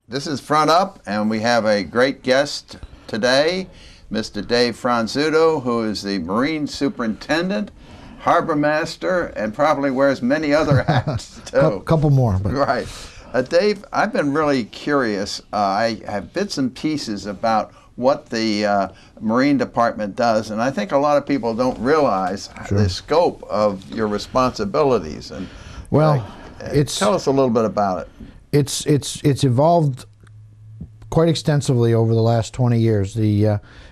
This is Front Up, and we have a great guest today, Mr. Dave Franzutto, who is the Marine Superintendent, Harbor Master, and probably wears many other hats, too. Couple more. But. Right. Dave, I've been really curious. I have bits and pieces about what the Marine Department does, and I think a lot of people don't realize the scope of your responsibilities. And well, tell us a little bit about it. It's evolved quite extensively over the last 20 years.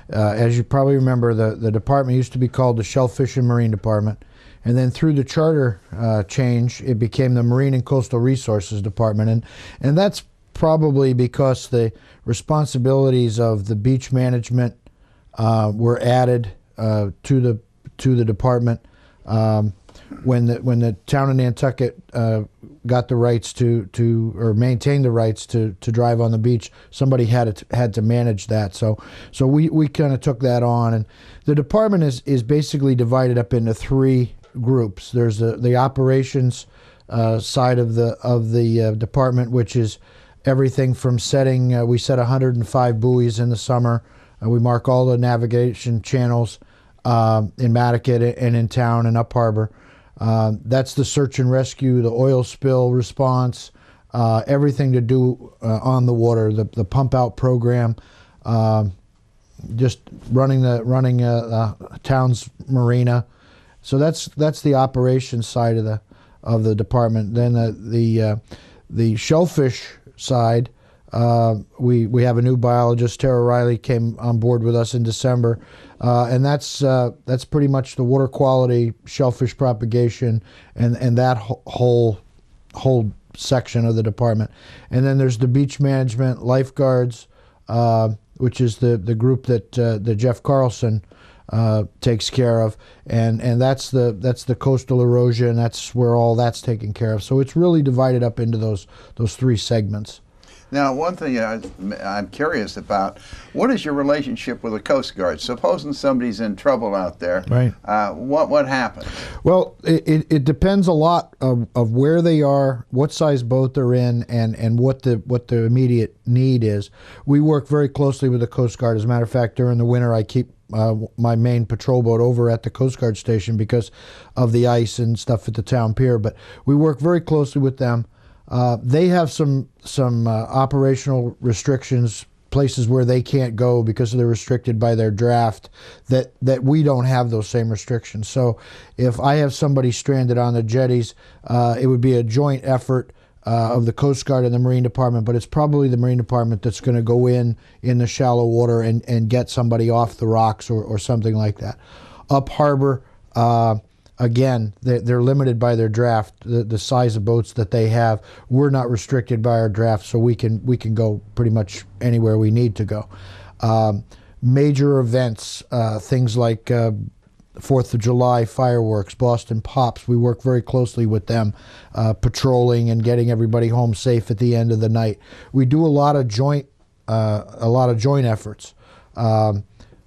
As you probably remember, the department used to be called the Shellfish and Marine Department, and then through the charter change, it became the Marine and Coastal Resources Department, and that's probably because the responsibilities of the beach management were added to the department. When the town of Nantucket got the rights or maintained the rights to drive on the beach, somebody had to manage that. So we kind of took that on, and the department is basically divided up into three groups. There's the operations side of the department, which is everything from setting. We set 105 buoys in the summer. We mark all the navigation channels in Mattocket and in town and up harbor. That's the search and rescue, the oil spill response, everything to do on the water, the pump out program, just running the town's marina. So that's the operations side of the department. Then the shellfish side, we have a new biologist. Tara Riley came on board with us in December, and that's pretty much the water quality, shellfish propagation, and that whole section of the department. And then there's the beach management, lifeguards, which is the group that Jeff Carlson takes care of, and that's the coastal erosion. That's where all that's taken care of. So it's really divided up into those three segments. Now, one thing I'm curious about, what is your relationship with the Coast Guard? Supposing somebody's in trouble out there, right? What happens? Well, it depends a lot of where they are, what size boat they're in, and what the immediate need is. We work very closely with the Coast Guard. As a matter of fact, during the winter, I keep my main patrol boat over at the Coast Guard station because of the ice and stuff at the town pier. But we work very closely with them. They have some operational restrictions, places where they can't go because they're restricted by their draft, that we don't have those same restrictions. So if I have somebody stranded on the jetties, it would be a joint effort of the Coast Guard and the Marine Department, but it's probably the Marine Department that's going to go in the shallow water and get somebody off the rocks or something like that. Up harbor, again, they're limited by their draft, the size of boats that they have. We're not restricted by our draft, so we can go pretty much anywhere we need to go. Major events, things like 4th of July fireworks, Boston Pops, we work very closely with them, patrolling and getting everybody home safe at the end of the night. We do a lot of joint efforts.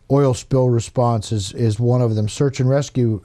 Oil spill response is one of them. Search and rescue,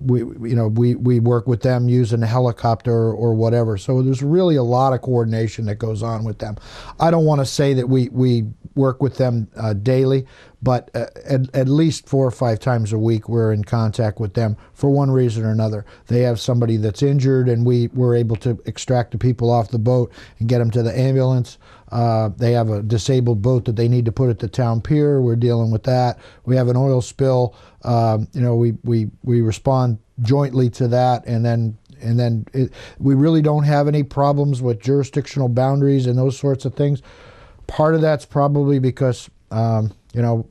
we work with them using a helicopter or whatever. So there's really a lot of coordination that goes on with them. I don't want to say that we work with them daily, but at least 4 or 5 times a week we're in contact with them for one reason or another. They have somebody that's injured, and we're able to extract the people off the boat and get them to the ambulance. They have a disabled boat that they need to put at the town pier. We're dealing with that. We have an oil spill. We respond jointly to that, and then we really don't have any problems with jurisdictional boundaries and those sorts of things. Part of that's probably because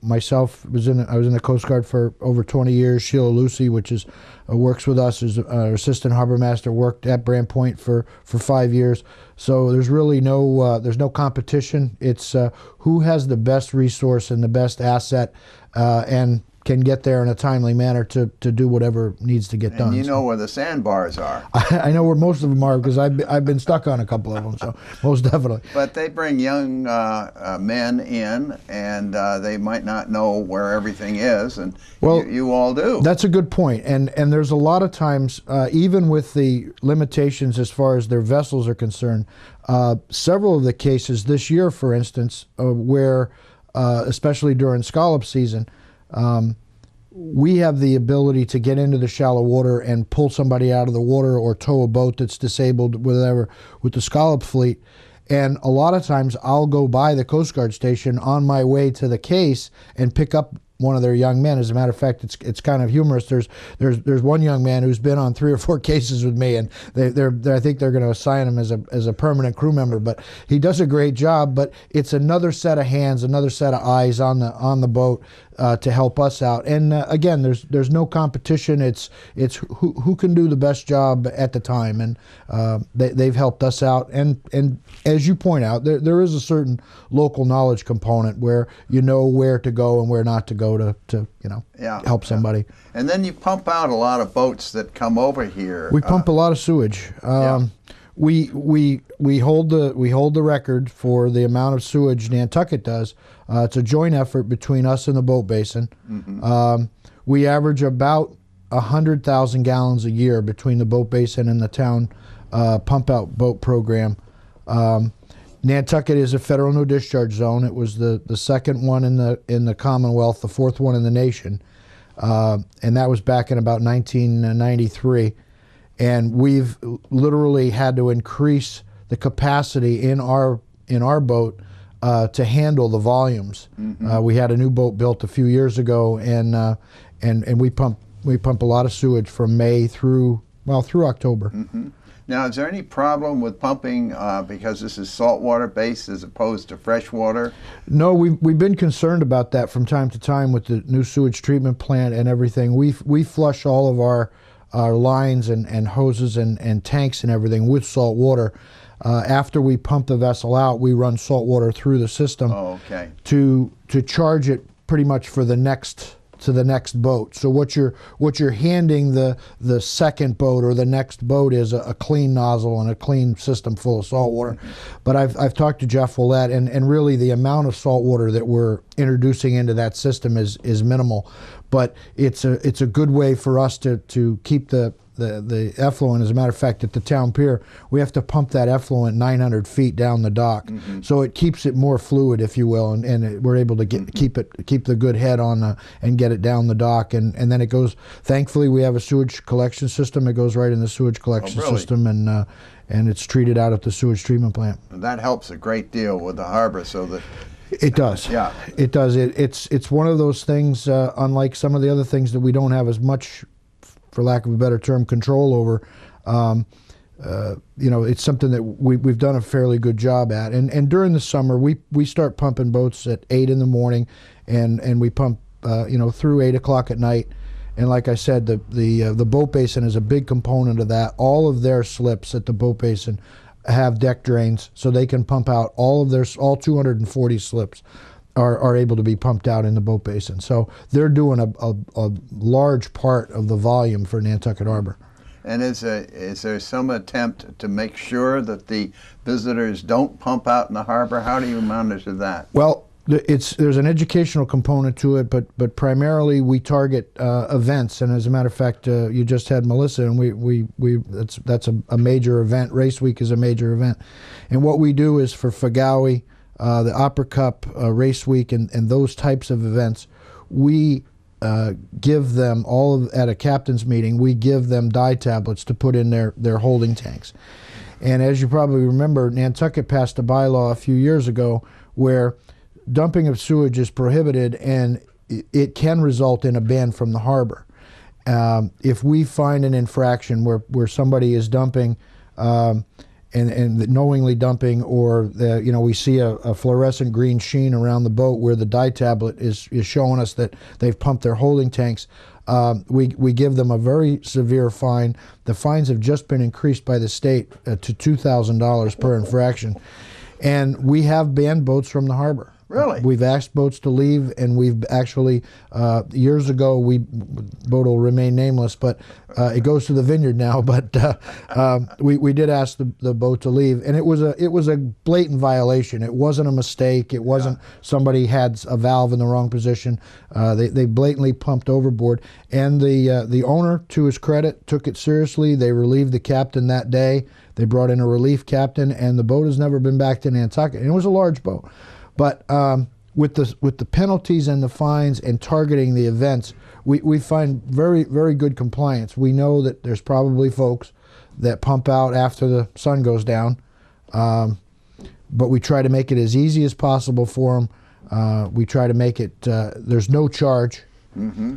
myself I was in the Coast Guard for over 20 years. Sheila Lucy, which is works with us as assistant harbor master, worked at Brand Point for 5 years. So there's really no competition. It's who has the best resource and the best asset, and can get there in a timely manner to do whatever needs to get done. And you know where the sandbars are. I know where most of them are because I've been stuck on a couple of them, so most definitely. But they bring young men in, and they might not know where everything is, and you all do. That's a good point. And there's a lot of times, even with the limitations as far as their vessels are concerned, several of the cases this year, for instance, where especially during scallop season, we have the ability to get into the shallow water and pull somebody out of the water or tow a boat that's disabled, whatever, with the scallop fleet. And a lot of times I'll go by the Coast Guard station on my way to the case and pick up one of their young men. As a matter of fact, it's kind of humorous. There's one young man who's been on 3 or 4 cases with me, and I think they're going to assign him as a permanent crew member. But he does a great job. But it's another set of hands, another set of eyes on the boat to help us out. And again, there's no competition. It's who can do the best job at the time, and they've helped us out. And as you point out, there is a certain local knowledge component where you know where to go and where not to go to help somebody. And then you pump out a lot of boats that come over here. We pump a lot of sewage. We hold the record for the amount of sewage Nantucket does. It's a joint effort between us and the boat basin. Mm-hmm. We average about 100,000 gallons a year between the boat basin and the town pump out boat program. Nantucket is a federal no discharge zone. It was the second one in the Commonwealth, the 4th one in the nation, and that was back in about 1993. And we've literally had to increase the capacity in our boat to handle the volumes. Mm-hmm. We had a new boat built a few years ago, and we pump a lot of sewage from May through October. Mm-hmm. Now, is there any problem with pumping because this is saltwater based as opposed to freshwater? No, we've been concerned about that from time to time with the new sewage treatment plant and everything. We flush all of our lines and hoses and tanks and everything with salt water. After we pump the vessel out, we run salt water through the system to charge it pretty much for the next boat. So what you're handing the second boat or the next boat is a clean nozzle and a clean system full of salt water. Mm-hmm. But I've talked to Jeff Willett, and really the amount of salt water that we're introducing into that system is minimal. But it's a good way for us to keep the effluent. As a matter of fact, at the town pier, we have to pump that effluent 900 feet down the dock. Mm-hmm. So it keeps it more fluid, if you will, and we're able to keep the good head on and get it down the dock, and then it goes. Thankfully, we have a sewage collection system. It goes right in the sewage collection system, and it's treated out at the sewage treatment plant. And that helps a great deal with the harbor, so that. It does. Yeah. It does. It's one of those things, unlike some of the other things that we don't have as much, for lack of a better term, control over. It's something that we've done a fairly good job at. And during the summer, we start pumping boats at 8 in the morning, and we pump through 8 o'clock at night. And like I said, the boat basin is a big component of that. All of their slips at the boat basin have deck drains, so they can pump out all 240 slips are able to be pumped out in the boat basin. So they're doing a large part of the volume for Nantucket Harbor. And is there some attempt to make sure that the visitors don't pump out in the harbor? How do you monitor that? Well, there's an educational component to it, but primarily we target events. And as a matter of fact, you just had Melissa, and that's a major event. Race Week is a major event, and what we do is for Fagawi, the Opera Cup, Race Week, and those types of events, we give them at a captain's meeting. We give them dye tablets to put in their holding tanks. And as you probably remember, Nantucket passed a bylaw a few years ago where dumping of sewage is prohibited, and it can result in a ban from the harbor. If we find an infraction where somebody is dumping and knowingly dumping, or we see a fluorescent green sheen around the boat where the dye tablet is showing us that they've pumped their holding tanks, we give them a very severe fine. The fines have just been increased by the state to $2,000 per infraction. And we have banned boats from the harbor. Really? We've asked boats to leave, and we've actually, years ago, boat will remain nameless, but it goes to the vineyard now, but we did ask the boat to leave, and it was a blatant violation. It wasn't a mistake. It wasn't somebody had a valve in the wrong position. They blatantly pumped overboard, and the owner, to his credit, took it seriously. They relieved the captain that day. They brought in a relief captain, and the boat has never been back to Nantucket. And it was a large boat. But with the penalties and the fines and targeting the events, we find very, very good compliance. We know that there's probably folks that pump out after the sun goes down, but we try to make it as easy as possible for them. We try to make it, there's no charge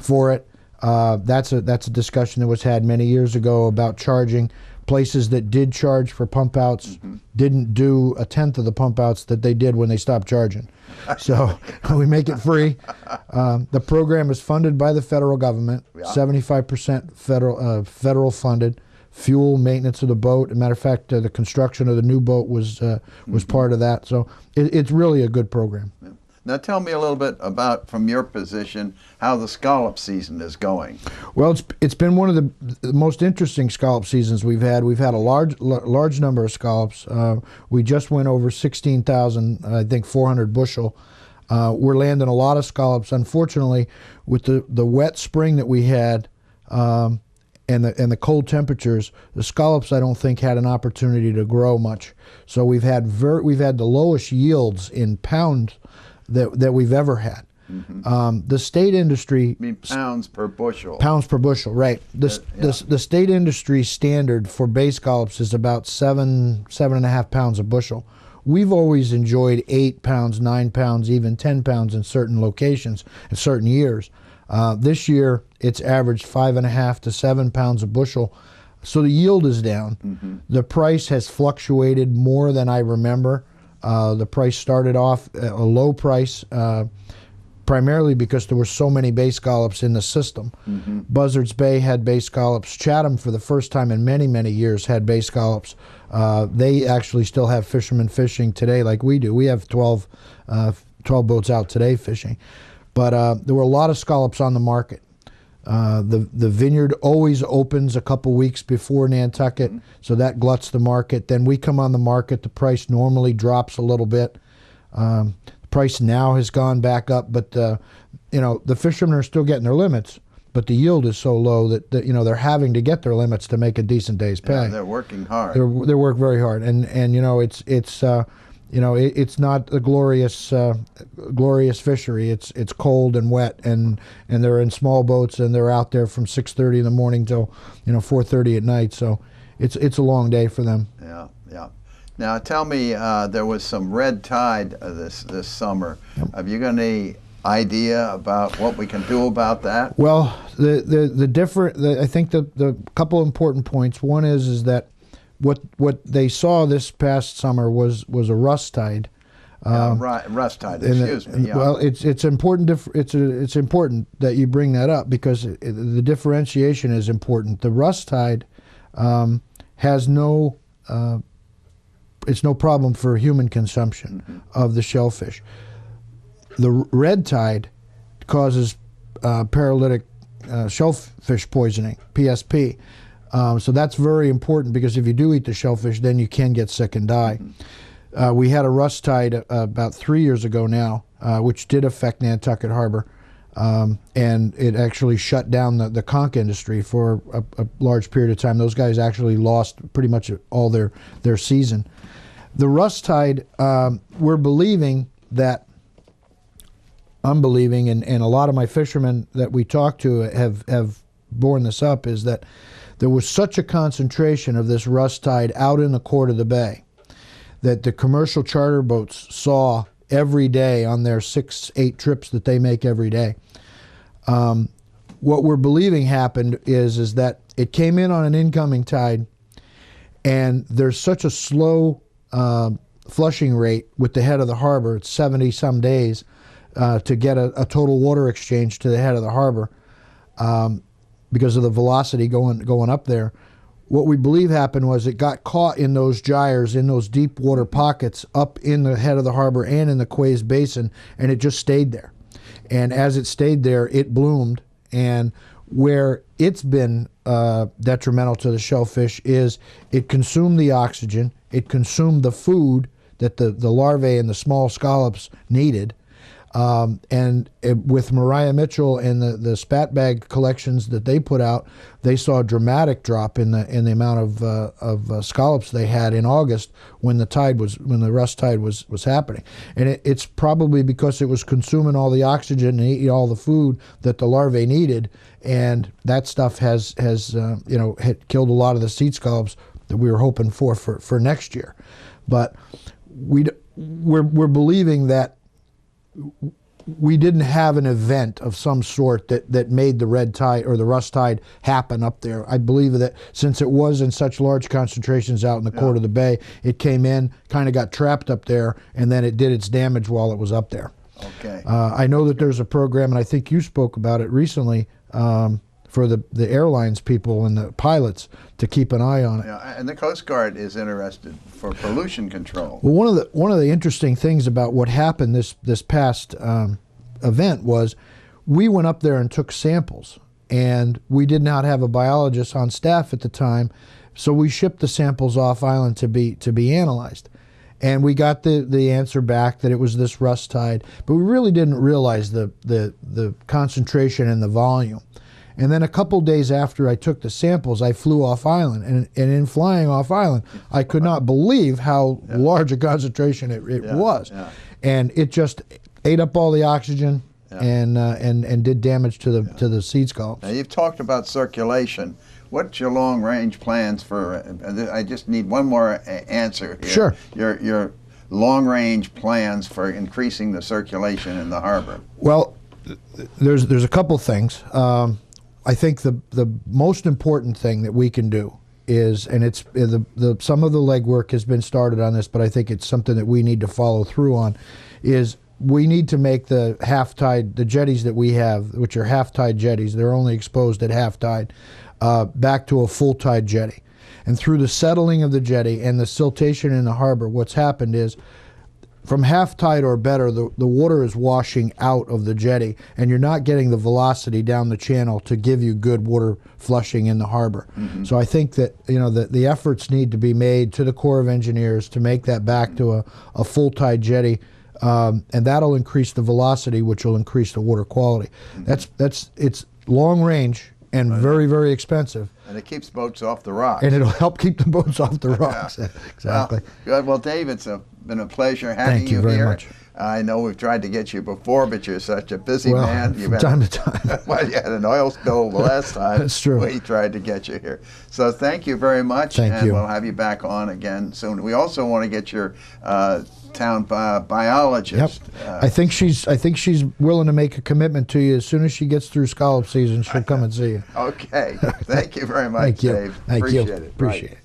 for it. That's a discussion that was had many years ago about charging. Places that did charge for pump outs didn't do a tenth of the pump outs that they did when they stopped charging. So we make it free. The program is funded by the federal government, 75% federal funded. Fuel, maintenance of the boat. As a matter of fact, the construction of the new boat was part of that. So it's really a good program. Yeah. Now tell me a little bit about, from your position, how the scallop season is going. Well, it's been one of the most interesting scallop seasons we've had. We've had a large number of scallops. We just went over 16,000, I think 400 bushel. We're landing a lot of scallops. Unfortunately, with the wet spring that we had and the cold temperatures, the scallops I don't think had an opportunity to grow much. So we've had the lowest yields in pounds that we've ever had. The state industry... You mean pounds per bushel? Pounds per bushel, right. The state industry standard for bay scallops is about 7.5 pounds a bushel. We've always enjoyed 8 pounds, 9 pounds, even 10 pounds in certain locations, in certain years. This year, it's averaged 5.5 to 7 pounds a bushel. So the yield is down. The price has fluctuated more than I remember. The price started off at a low price, primarily because there were so many bay scallops in the system. Buzzards Bay had bay scallops. Chatham, for the first time in many, many years, had bay scallops. They actually still have fishermen fishing today like we do. We have 12 boats out today fishing. But there were a lot of scallops on the market. The vineyard always opens a couple weeks before Nantucket, so that gluts the market. Then we come on the market. The price normally drops a little bit. The price now has gone back up, but the fishermen are still getting their limits. But the yield is so low that they're having to get their limits to make a decent day's pay. Yeah, they're working hard. They work very hard, and it's not a glorious fishery. It's cold and wet, and they're in small boats, and they're out there from 6:30 in the morning till 4:30 at night. So it's a long day for them. Yeah. Now tell me, there was some red tide this summer. Have you got any idea about what we can do about that? Well, I think the couple important points. One is that what they saw this past summer was a rust tide. Rust tide. Excuse me. Yeah. Well, it's important. It's important that you bring that up because the differentiation is important. The rust tide has no. It's no problem for human consumption of the shellfish. The red tide causes paralytic shellfish poisoning, PSP. So that's very important because if you do eat the shellfish, then you can get sick and die. We had a rust tide about 3 years ago now, which did affect Nantucket Harbor, and it actually shut down the conch industry for a large period of time. Those guys actually lost pretty much all their season. The rust tide, we're believing that, I'm believing, and a lot of my fishermen that we talk to have borne this up, is that there was such a concentration of this rust tide out in the Court of the Bay that the commercial charter boats saw every day on their 6-8 trips that they make every day. What we're believing happened is that it came in on an incoming tide, and there's such a slow flushing rate with the head of the harbor. It's 70-some days to get a total water exchange to the head of the harbor because of the velocity going up there. what we believe happened was it got caught in those gyres, in those deep water pockets up in the head of the harbor and in the Quays Basin, and it just stayed there. And as it stayed there, it bloomed. And where it's been detrimental to the shellfish is it consumed the oxygen, it consumed the food that the larvae and the small scallops needed. With Mariah Mitchell and the spat bag collections that they put out, they saw a dramatic drop in the amount of scallops they had in August when the rust tide was happening, and it's probably because it was consuming all the oxygen and eating all the food that the larvae needed, and that stuff has had killed a lot of the seed scallops that we were hoping for next year, but we're believing that we didn't have an event of some sort that made the red tide or the rust tide happen up there. I believe that since it was in such large concentrations out in the Court of the Bay, it came in, kind of got trapped up there, and then it did its damage while it was up there. Okay. I know that there's a program, and I think you spoke about it recently, for the airlines people and the pilots to keep an eye on it. Yeah, and the Coast Guard is interested for pollution control. Well, one of the interesting things about what happened this past event was we went up there and took samples, and we did not have a biologist on staff at the time, so we shipped the samples off island to be analyzed. And we got the answer back that it was this rust tide, but we really didn't realize the concentration and the volume. And then a couple days after I took the samples, I flew off island. And in flying off island, I could not believe how large a concentration it was. Yeah. And it just ate up all the oxygen and did damage to the seed scallops. Now, you've talked about circulation. What's your long-range plans for, I just need one more answer here. Sure. Your long-range plans for increasing the circulation in the harbor. Well, there's a couple things. I think the most important thing that we can do is, and it's some of the legwork has been started on this, but I think it's something that we need to follow through on, is we need to make the half-tide, the jetties that we have, which are half-tide jetties, they're only exposed at half-tide, back to a full-tide jetty. And through the settling of the jetty and the siltation in the harbor, what's happened is, from half tide or better, the water is washing out of the jetty, and you're not getting the velocity down the channel to give you good water flushing in the harbor. Mm-hmm. So I think that the efforts need to be made to the Corps of Engineers to make that back to a full tide jetty, and that'll increase the velocity, which will increase the water quality. Mm-hmm. It's long range and very, very expensive. And it keeps boats off the rocks. And it'll help keep the boats off the rocks. Yeah. Exactly. Well, good. Well, Dave, it's been a pleasure having you here. Thank you very much. I know we've tried to get you before, but you're such a busy man. From time to time. Well, you had an oil spill the last time. That's true. We tried to get you here. So thank you very much. Thank you. We'll have you back on again soon. We also want to get your town biologist. Yep. I think she's willing to make a commitment to you as soon as she gets through scallop season. She'll come and see you. Okay. Thank you very much, Thank you. Dave. Thank Appreciate you. it. Appreciate it.